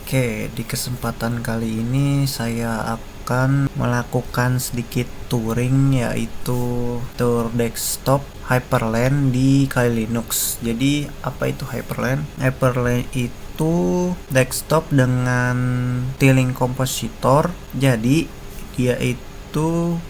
Oke, di kesempatan kali ini saya akan melakukan sedikit touring, yaitu tour desktop Hyperland di Kali Linux. Jadi apa itu Hyperland? Hyperland itu desktop dengan tiling kompositor. Jadi dia itu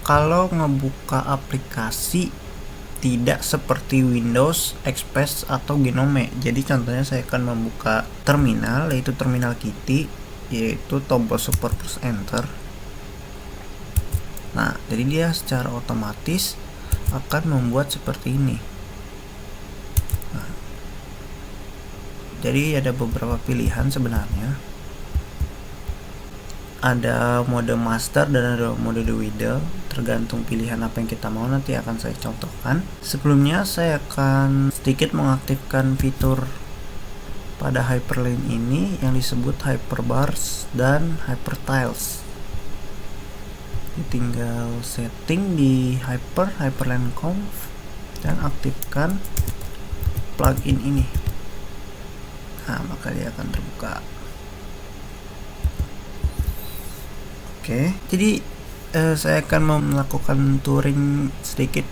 kalau ngebuka aplikasi tidak seperti Windows, XP atau Gnome. Jadi contohnya saya akan membuka terminal, yaitu terminal Kitty, yaitu tombol support plus enter. Nah, jadi dia secara otomatis akan membuat seperti ini. Nah, jadi ada beberapa pilihan sebenarnya. Ada mode master dan ada mode the widow, tergantung pilihan apa yang kita mau, nanti akan saya contohkan. Sebelumnya saya akan sedikit mengaktifkan fitur pada Hyperland ini yang disebut Hyperbars dan Hypertiles. Tinggal setting di Hyperland Conf dan aktifkan plugin ini. Nah, maka dia akan terbuka. Oke, jadi saya akan melakukan touring sedikit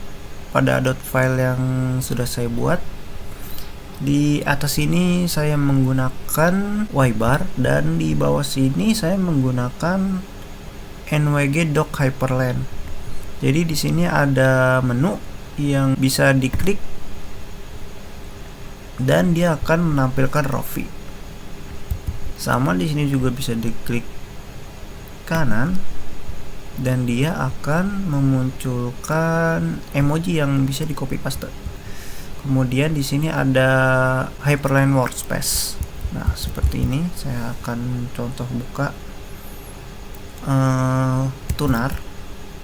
pada .file yang sudah saya buat. Di atas ini saya menggunakan ybar dan di bawah sini saya menggunakan nwg doc hyperland. Jadi di sini ada menu yang bisa diklik dan dia akan menampilkan Rovi. Sama di sini juga bisa diklik kanan dan dia akan memunculkan emoji yang bisa di copy paste. Kemudian di sini ada Hyperland Workspace. Nah, seperti ini saya akan contoh buka Tunar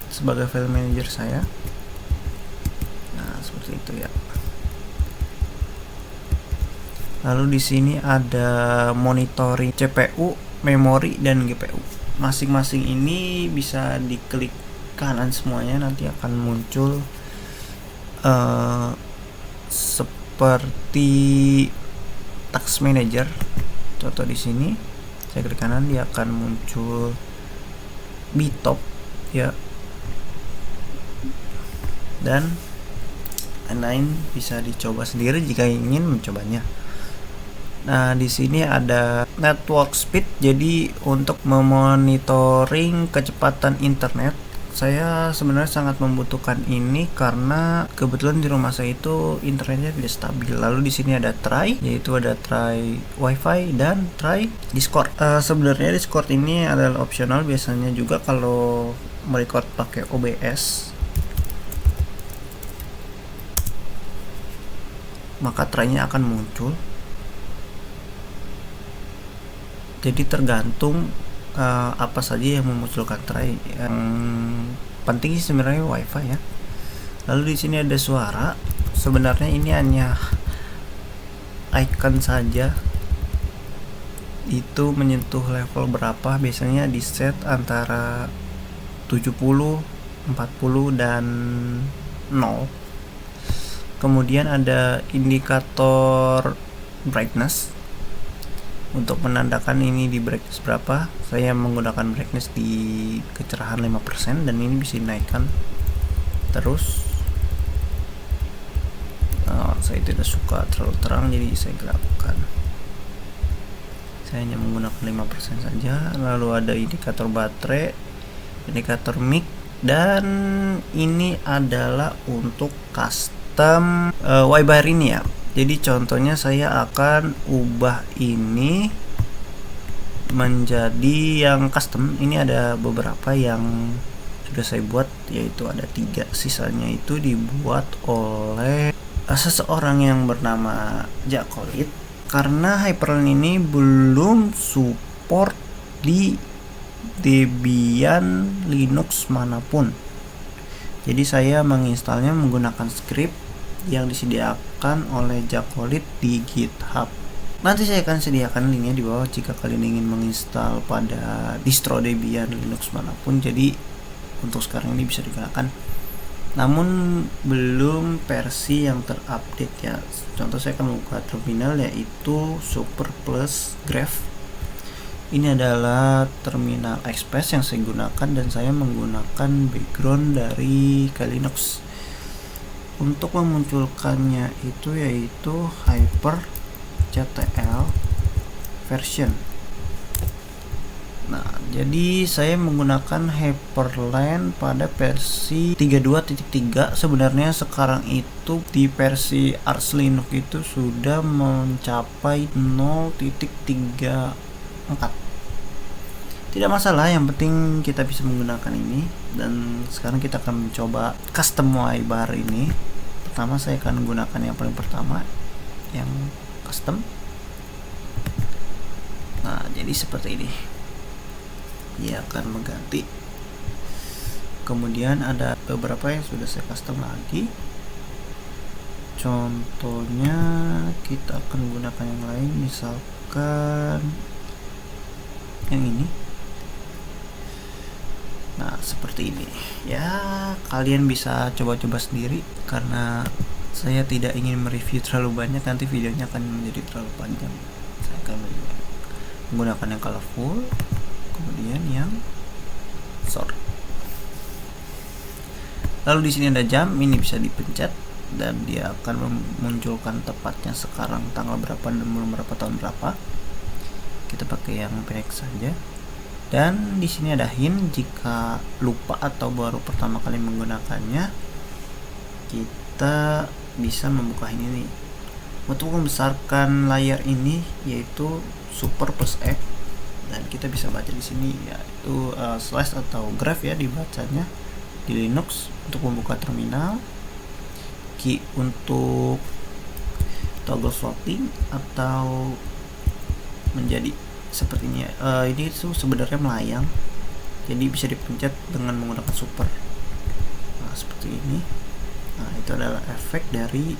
sebagai file manager saya. Nah, seperti itu ya. Lalu di sini ada monitoring CPU, memori dan GPU. Masing-masing ini bisa diklik kanan semuanya, nanti akan muncul seperti task manager. Contoh di sini saya klik kanan, dia akan muncul bitop ya, dan lain-lain bisa dicoba sendiri jika ingin mencobanya. Nah, di sini ada network speed. Jadi untuk memonitoring kecepatan internet, saya sebenarnya sangat membutuhkan ini karena kebetulan di rumah saya itu internetnya tidak stabil. Lalu di sini ada try, yaitu ada try wifi dan try Discord. Sebenarnya Discord ini adalah opsional, biasanya juga kalau merecord pakai OBS maka try-nya akan muncul. Jadi tergantung apa saja yang memunculkan try. Yang penting sih sebenarnya wifi ya. Lalu di sini ada suara. Sebenarnya ini hanya icon saja. Itu menyentuh level berapa, biasanya di set antara 70, 40 dan 0. Kemudian ada indikator brightness untuk menandakan ini di brightness berapa. Saya menggunakan brightness di kecerahan 5% dan ini bisa dinaikkan terus. Saya tidak suka terlalu terang, jadi saya gelapkan. Saya hanya menggunakan 5% saja. Lalu ada indikator baterai, indikator mic, dan ini adalah untuk custom ybar ini ya. Jadi contohnya saya akan ubah ini menjadi yang custom. Ini ada beberapa yang sudah saya buat, yaitu ada 3. Sisanya itu dibuat oleh seseorang yang bernama Jacolit. Karena Hyperland ini belum support di Debian Linux manapun. Jadi saya menginstalnya menggunakan script yang disediakan oleh Jacolit di GitHub. Nanti saya akan sediakan linknya di bawah jika kalian ingin menginstal pada distro Debian Linux manapun. Jadi untuk sekarang ini bisa digunakan, namun belum versi yang terupdate ya. Contoh saya akan membuka terminal, yaitu Super plus Graph. Ini adalah terminal Express yang saya gunakan, dan saya menggunakan background dari Kali Linux. Untuk memunculkannya itu yaitu hyperctl version. Nah, jadi saya menggunakan Hyperland pada versi 32.3. Sebenarnya sekarang itu di versi Arch Linux itu sudah mencapai 0.34. Tidak masalah, yang penting kita bisa menggunakan ini. Dan sekarang kita akan mencoba custom UI bar ini. Pertama saya akan menggunakan yang paling pertama, yang custom. Nah, jadi seperti ini. Dia akan mengganti. Kemudian ada beberapa yang sudah saya custom lagi. Contohnya kita akan menggunakan yang lain, misalkan yang ini. Nah, seperti ini ya, kalian bisa coba-coba sendiri karena saya tidak ingin mereview terlalu banyak, nanti videonya akan menjadi terlalu panjang. Saya akan menggunakan yang colorful, kemudian yang sort. Lalu di sini ada jam, ini bisa dipencet dan dia akan memunculkan tepatnya sekarang tanggal berapa dan bulan berapa, tahun berapa. Kita pakai yang pendek saja. Dan di sini ada hint, jika lupa atau baru pertama kali menggunakannya, kita bisa membuka ini nih. Untuk membesarkan layar ini yaitu super plus F, dan kita bisa baca di sini yaitu slash atau graph ya dibacanya di Linux untuk membuka terminal, key untuk toggle floating atau menjadi seperti ini. Ini tuh sebenarnya melayang, jadi bisa dipencet dengan menggunakan super. Nah, seperti ini. Nah, itu adalah efek dari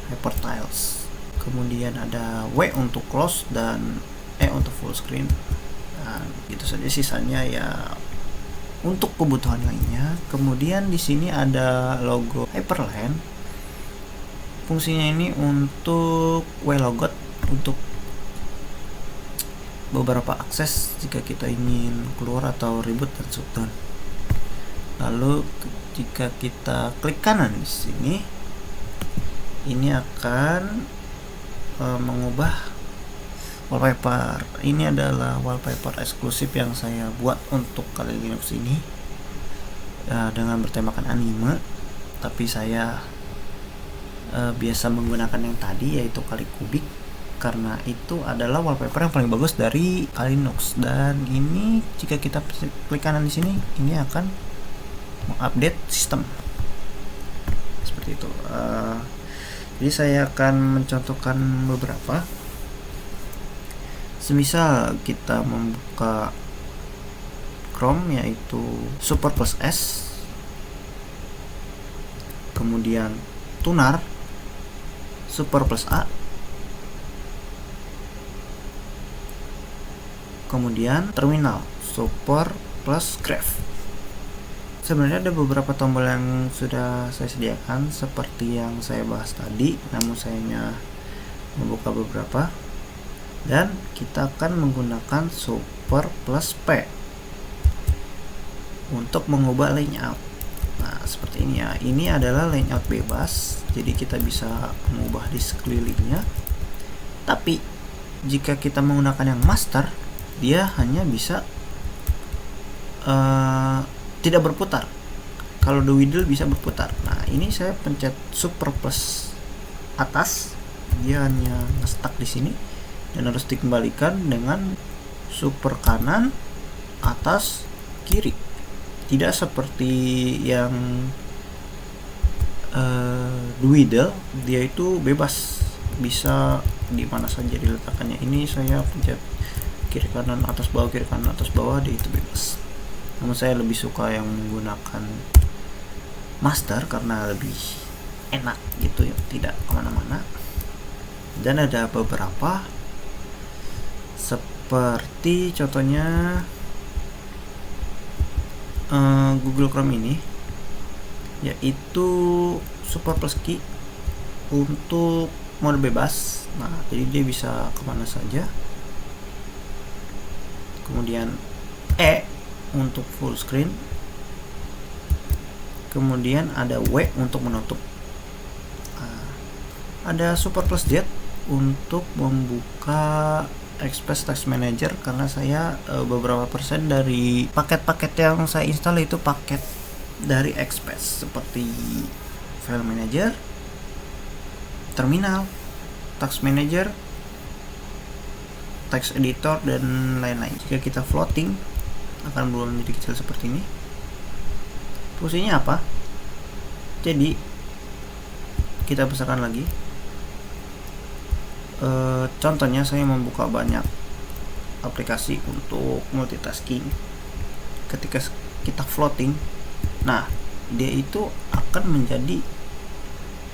Hypertiles. Kemudian ada W untuk close dan E untuk full screen. Dan itu saja, sisanya ya untuk kebutuhan lainnya. Kemudian di sini ada logo Hyperland. Fungsinya ini untuk wlogout, untuk beberapa akses jika kita ingin keluar atau reboot dan shutdown. Lalu jika kita klik kanan di sini, ini akan mengubah wallpaper. Ini adalah wallpaper eksklusif yang saya buat untuk Kali Linux ini dengan bertemakan anime, tapi saya biasa menggunakan yang tadi yaitu Kali Kubik, karena itu adalah wallpaper yang paling bagus dari Kali Linux. Dan ini jika kita klik kanan di sini, ini akan mengupdate sistem seperti itu. Jadi saya akan mencontohkan beberapa. Semisal kita membuka Chrome yaitu super plus S, kemudian tunar super plus A, kemudian terminal super plus graph. Sebenarnya ada beberapa tombol yang sudah saya sediakan seperti yang saya bahas tadi, namun saya membuka beberapa. Dan kita akan menggunakan super plus P untuk mengubah layout. Nah, seperti ini ya. Ini adalah layout bebas, jadi kita bisa mengubah di sekelilingnya. Tapi jika kita menggunakan yang master, dia hanya bisa tidak berputar. Kalau the Widle bisa berputar. Nah, ini saya pencet super plus atas, dia hanya stuck di sini dan harus dikembalikan dengan super kanan, atas, kiri. Tidak seperti yang the Widle, dia itu bebas, bisa di mana saja diletakkannya. Ini saya pencet kiri kanan atas bawah, kiri kanan atas bawah, dia itu bebas. Namun saya lebih suka yang menggunakan master karena lebih enak gitu ya, tidak kemana-mana. Dan ada beberapa seperti contohnya Google Chrome ini, yaitu super plus key untuk mode bebas. Nah, jadi dia bisa kemana saja. kemudian E untuk full screen, kemudian ada W untuk menutup. Ada Super Plus Z untuk membuka Express Text Manager, karena saya beberapa persen dari paket-paket yang saya install itu paket dari Express, seperti File Manager, Terminal, Text Manager, Text Editor, dan lain-lain. Jika kita floating akan berubah menjadi kecil seperti ini. Fungsinya apa? Jadi kita besarkan lagi. Contohnya saya membuka banyak aplikasi untuk multitasking. Ketika kita floating, nah dia itu akan menjadi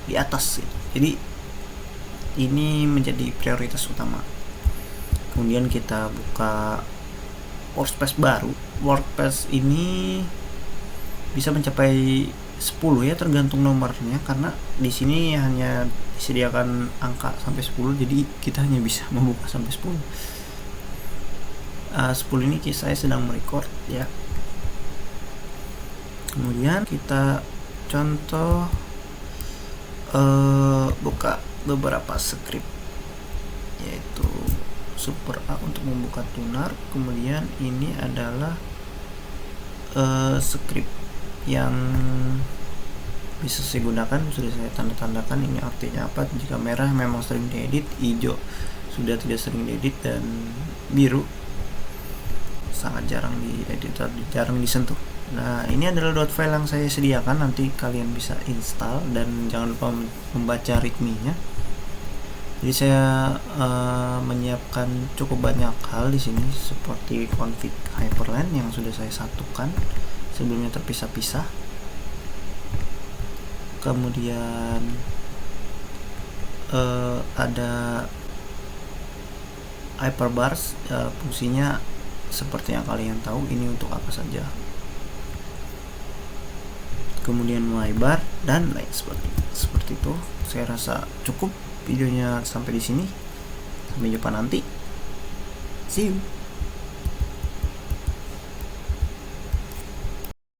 di atas. Jadi ini menjadi prioritas utama. Kemudian kita buka workspace baru. Workspace ini bisa mencapai 10 ya, tergantung nomornya, karena di sini hanya disediakan angka sampai 10, jadi kita hanya bisa membuka sampai 10. 10 ini saya sedang merecord ya. Kemudian kita contoh buka beberapa script, yaitu Super A untuk membuka tunar. Kemudian ini adalah script yang bisa saya gunakan, sudah saya tanda-tandakan ini artinya apa. Jika merah memang sering diedit, hijau sudah tidak sering diedit, dan biru sangat jarang diedit atau jarang disentuh. Nah, ini adalah .file yang saya sediakan, nanti kalian bisa install dan jangan lupa membaca readme-nya. Jadi saya menyiapkan cukup banyak hal di sini, seperti config Hyperland yang sudah saya satukan sebelumnya terpisah-pisah. Kemudian ada hyperbars, fungsinya seperti yang kalian tahu, ini untuk apa saja. Kemudian mybar dan lain seperti itu. Saya rasa cukup videonya sampai di sini. Sampai jumpa nanti. See you.